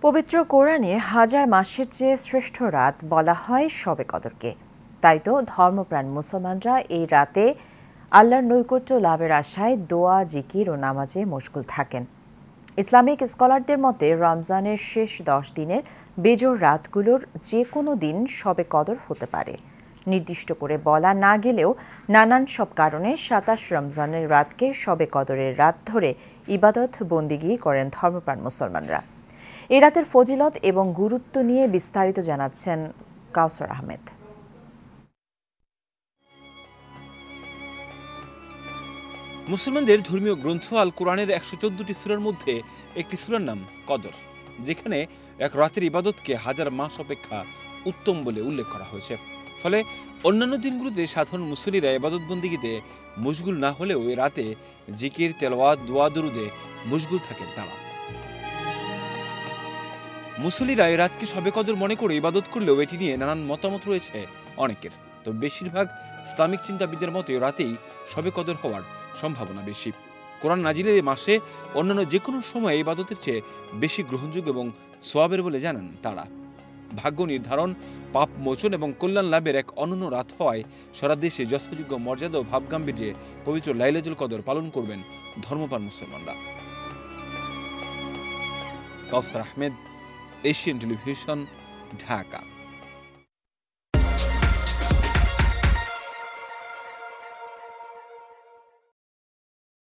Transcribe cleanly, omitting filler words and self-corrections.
পবিত্র কোরআনে হাজার মাসের চেয়ে শ্রেষ্ঠ রাত বলা হয় শবে কদরকে। তাই তো ধর্মপ্রাণ মুসলমানরা এই রাতে আল্লাহর নৈকট্য লাভের আশায় দোয়া, জিকির ও নামাজে মশগুল থাকেন। ইসলামিক স্কলারদের মতে রমজানের শেষ 10 দিনের বেজোড় রাতগুলোর যে কোনো দিন শবে কদর হতে পারে। নির্দিষ্ট করে বলা না গেলেও নানান সব কারণে 27 রমজানের রাতকে শবে কদরের রাত ধরে ইবাদত বন্দিগি করেন ধর্মপ্রাণ মুসলমানরা। এই রাতের ফজিলত এবং গুরুত্ব নিয়ে বিস্তারিত জানাচ্ছেন কাউসার আহমেদ। মুসলমানদের ধর্মীয় গ্রন্থ আল কোরআনের 114টি সূরার মধ্যে একটি সূরার নাম কদর, যেখানে এক রাতের ইবাদতকে হাজার মাস অপেক্ষা উত্তম বলে উল্লেখ করা হয়েছে। ফলে অন্যান্য দিনগুলোতে সাধারণ মুসল্লিরা ইবাদত বন্দিগিতে মশগুল না হলেও এ রাতে জিকির, তেলাওয়াত, দোয়া, দরুদে মশগুল থাকেন তারা। মুসল্লিরা এই রাতকে শবে কদর মনে করে ইবাদত করলেও এটি নিয়ে নানান মতামত রয়েছে অনেকের। তবে বেশিরভাগ ইসলামিক চিন্তাবিদদের মতে রাতেই শবে কদর হওয়ার সম্ভাবনা বেশি। কোরআন নাজিলের এই মাসে অন্যান্য যে কোনো সময় ইবাদতের চেয়ে বেশি গ্রহণযোগ্য এবং সোয়াবের বলে জানান তারা। ভাগ্য নির্ধারণ, পাপ মোচন এবং কল্যাণ লাভের এক অনন্য রাত হওয়ায় সারা দেশে যথাযোগ্য মর্যাদা ও ভাবগাম্ভীর্যে পবিত্র লাইলাতুল কদর পালন করবেন ধর্মপ্রাণ মুসলমানরা। কাউসার আহমেদ, এশিয়ান টেলিভিশন, ঢাকা।